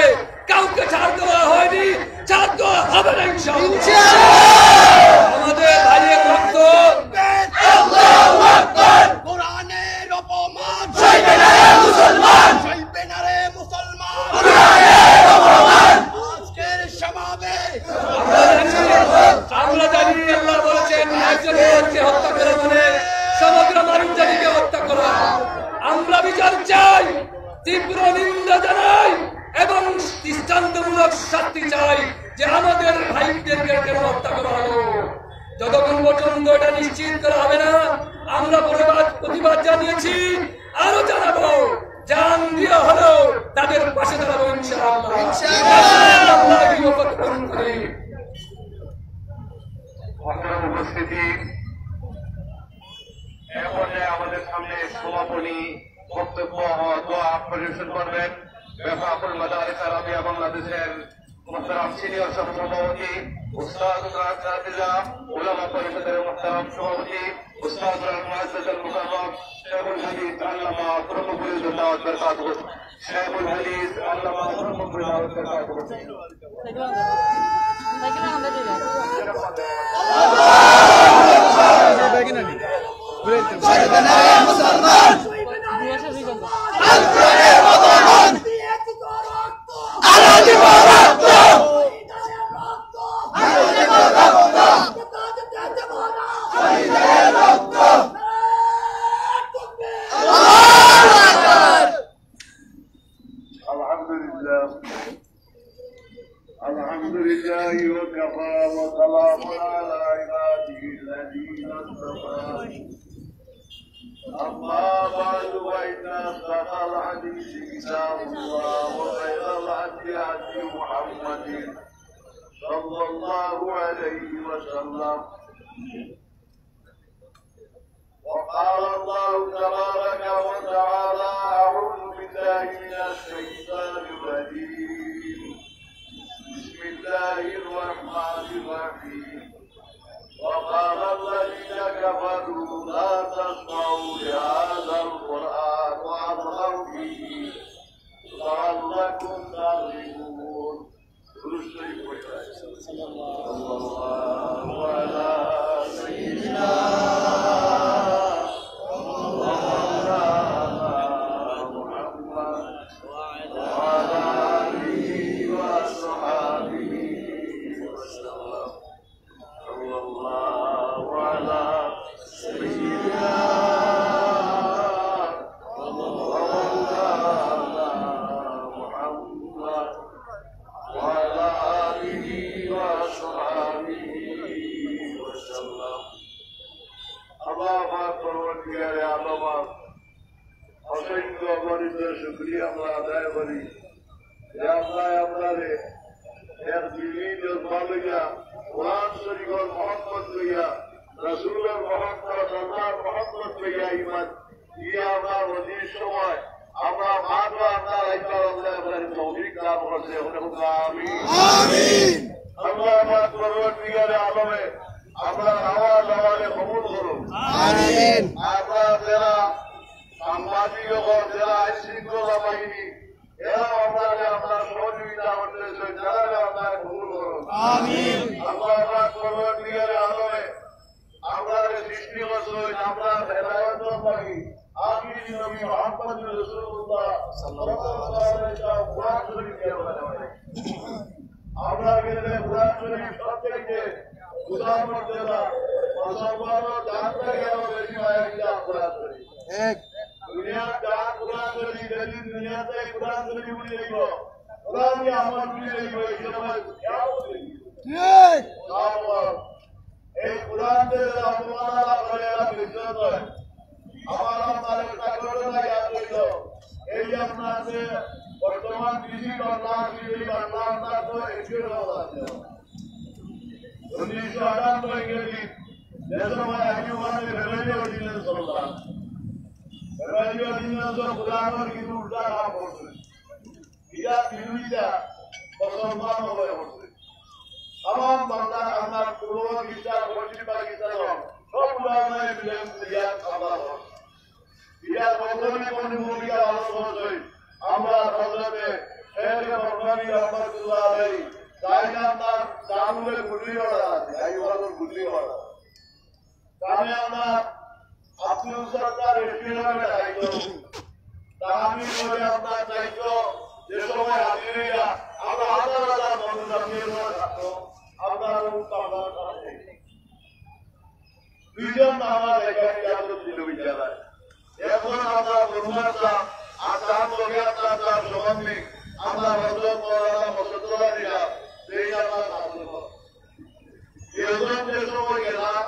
কাউকে ছাড় দেওয়া হয়নি, ছাড় দেওয়া হবে না ইনশাআল্লাহ। আমাদের ভাইয়ের রক্ত আল্লাহু আকবার। কোরআনের অপমান সইবে না রে মুসলমান, সইবে না রে মুসলমান। কোরআনের অপমান। আজকের সমাবেশ আমরা জানি আল্লাহ বলেছেন একজন মানুষকে হত্যা করা মানে সমগ্র মানব জাতিকে হত্যা করা। আমরা বিচার চাই, তীব্র নিন্দা জানাই এবং দৃষ্টান্তমূলক শাস্তি চাই যে আমাদের ভাইদেরকে কেন হত্যা করা হলো। যতক্ষণ পর্যন্ত এটা নিশ্চিত করা হবে না, আমরা প্রতিবাদ জানিয়েছি, আরো জানাবো, জান দিয়ে হলো তাদের পাশে দাঁড়াবো ইনশাআল্লাহ। উপস্থিতি এরপরে আমাদের সামনে সমাপনী বক্তব্য দোয়া পরিবেশন করবেন বেফাকুল মাদারিস আরাবিয়া বাংলাদেশের মোহতারাম সিনিয়র সভাপতি উস্তাদ রাজা উলামা পরিষদের মোহতারাম সভাপতি উস্তাদ মুআজ্জাজুল মুকাররম শেখুল হাদিস আল্লামা কুরমুল্লাহ বরকাতুহু শেখুল হাদিস আল্লামা কুরমুল্লাহ বরকাতুহু। সইবে না রে মুসলমান, আল্লাহর অপমান। আরো দিব রক্ত, আরো দিব রক্ত, শহীদের রক্ত। আল্লাহু আকবার। আলহামদুলিল্লাহ আলহামদুলিল্লাহ ওয়াকাফা ওয়া সালামুন আলা ইবাদিহি আল্লাযীনা ইসতাফা। أما بعد فإن أصدق الحديث كتاب الله وخير الهدي هدي محمد صلى الله عليه وسلم. وقال الله تبارك وتعالى أعوذ بالله من الشيطان الرجيم بسم الله الرحمن الرحيم. وقال الذين كفروا لا تسمعوا لهذا القرآن والغوا فيه لعلكم تغلبون. صلى الله على سيدنا محمد وعلى آله وصحبه وسلم. صلى الله على سيدنا ومولانا محمد وعلى آله وصحبه وسلم. اللهم পরবর্তীকালে আল্লাহ অসংখ্য অগণিত শুকরিয়া আমরা আদায় করি যে আল্লাহ আপনারে এর বিভিন্ন ভালোইয়া কোরআন শরীফের মহব্বত লইয়া রাসূলের মহব্বত আল্লাহর মহব্বত লইয়া ঈমান দিয়ে আমরা অধিক সময় আমরা মানব আপনার আইবার আল্লাহ আপনার তৌফিক দান করছে। আমিন আমিন। আল্লাহ আমার পরবর্তীকালে আলমে আমরা আওয়াজ আওয়াজে কবুল করুন। আমিন। আমরা যারা সাংবাদিক যারা আইন শৃঙ্খলা বাহিনী এরা আপনারা আপনার সহযোগিতা করতেছে, যারা আপনার কবুল করুন। আমিন। আল্লাহ পাক পরবর্তীকালে আলমে আপনার সৃষ্টি করছেন, আপনার হেদায়েত পাই আখিরি নবী মুহাম্মদ রাসূলুল্লাহ সাল্লাল্লাহু আলাইহি ওয়াসাল্লাম কোরআন শরীফ দিয়ে বানায়। আমরা গেলে কোরআন শরীফ সবথেকে উদার মর্যাদা অসম্মান জানতে গেল বেশি মায়া কোরআন শরীফ। এক দুনিয়া যা কোরআন শরীফ যেদিন দুনিয়াতে কোরআন শরীফ বলে দিব, কোরআনই আমার বলে দিব, এই সময় কেউ বলে দিব। ঠিক তারপর এই কোরআনকে যারা অবমাননা করে এরা বিদ্রোহ হয়। আমার আপনার একটা ঘটনা ইয়াদ হইল, এই আপনার যে বর্তমান কৃষি বাংলা আপনার তো এগিয়ে দেওয়া আছে 1998 ইংরেজি যে সময় আইনবাদে ফেব্রুয়ারি অর্ডিন্যান্স চললাম, ফেব্রুয়ারি অর্ডিন্যান্স কোরআনের কিন্তু উল্টা কাম করছে। ইয়া বিরোধিতা মুসলমান হয়ে পড়ছে। আমার বাংলা আমার পূর্ব বিচার পশ্চিম পাকিস্তান সব উলামায়ে মিলে দিয়া আল্লাহ ইয়া বদলে কোন ভূমিকা আলোচনা করি আমরা হযরতে শেখ বরকানি রাহমাতুল্লাহ আলাইহি তাইনামার জানুলে গুলি ওড়া এই ওয়ালা গুলি ওড়া কানে আমার আব্দুল সরকার এফিরামে আইতো তাহামি করে আমরা চাইতো যে সময় হাজিরা আমরা হাজার হাজার মানুষ নিয়ে থাকতো আপনার উত্তর আছে দুইজন আমার এখানে যাবো ছিল বিদ্যালয় এখন আমরা বর্মাতা আর তার লগে আপনার তার সমান্বিক আমরা হজরত মৌলানা মসুদুল্লাহ দিলা সেই আমার আসল এজন যে সময় গেলাম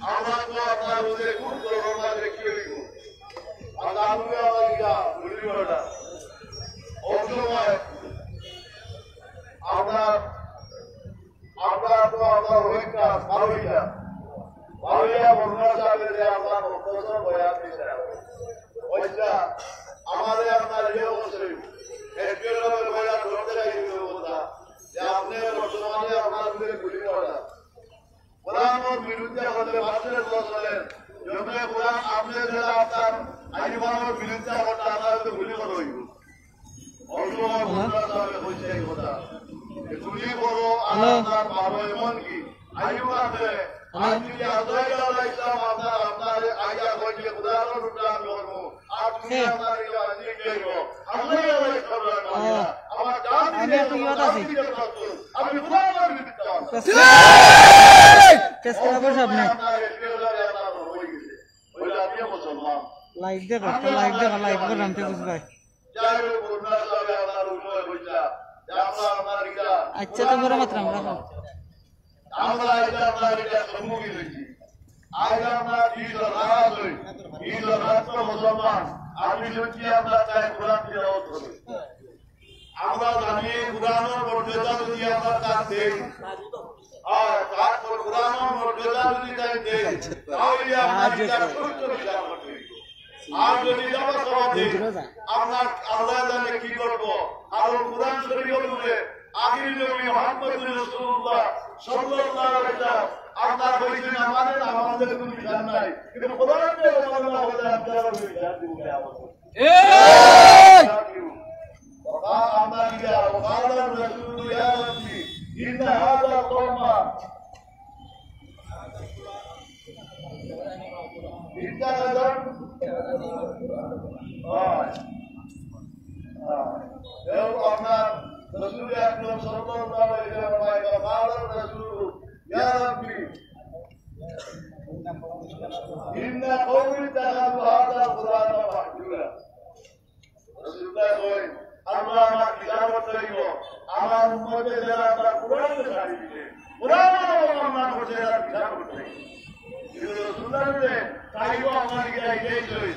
আমরা তো আপনার মধ্যে খুব করোনা দেখিয়ে দিব আর আমি আমার গা বলি ওটা ওই সময় আমরা তো আমরা হইতা পারবিনা পারবিয়া বর্ণনা চালে যে আমরা প্রফেসর বয়ান দিতে ওইটা আমাদের আপনার ইয়ে অবশ্যই এফএলএর বয়ান ধরতে লাগবে কথা যে আপনি বর্তমানে আপনার বিরুদ্ধে গুলি করা কোরআনের বিরুদ্ধে হলে মাসের দোষ হলেন যখন কোরআন আপনি যারা আপনার আইনের বিরুদ্ধে হলে আপনার গুলি করা হইব অসময় বর্ণনা চালে হয়েছে এই কথা গুলি করো আপনার ভালো এমন কি আইব আছে আপনি আদায় ইসলাম আপনার আইয়া হইলে উদাহরণ উদাহরণ করবো আর তুমি আপনার রাজি করবো আল্লাহ করবেন আমার জান আমি একটু ইয়া আছি আপনি উদাহরণ দিতে টেস্ট করা বসে আপনি লাইক দেখো লাইক করলাম তো বুঝবাই আচ্ছা তো বড় মাত্রা আমরা আমরা এটা আপনার এটা সম্মুখীন হয়েছি আজ আমরা ঈদ রাষ্ট্র মুসলমান আমি শুনছি আমরা চাই কোরআন তিলাওয়াত করি আমরা জানি কোরআনের মর্যাদা যদি আমরা তার দেই আর তার কোরআনের মর্যাদা যদি তাই দেই তাহলে আমরা এটা সুস্থ বিচার করতে আর যদি আমরা সবাই দেই আমরা আল্লাহ জানে কি করবো আর কোরআন শরীফের মধ্যে আখির নবী মুহাম্মদ রাসূলুল্লাহ সাল্লাল্লাহু আলাইহি ওয়াসাল্লাম আপনার বলেছেন আমাদের কোনো বিধান নাই কিন্তু কোরআনে আল্লাহ বলে আপনারা বিধান দিবেন আমাদের আমরা ইয়া ওয়াকালা রাসূল ইয়া রাব্বি ইন্না হাযা কওমা ইন্না হাযা আপনার رسول اکرم صلی اللہ علیہ وسلم قال الرسول یا ربی ان قوم اتخذوا هذا القرآن محجورا رسول اللہ কয় আমরা আমার তিলাওয়াত করিব আমার উম্মতে যারা আমরা কোরআন ছাড়ি দিবে কোরআন অবলম্বন করতে যারা বিধান করতে কিন্তু রাসূলুল্লাহ তাইও আমার গিয়ে এই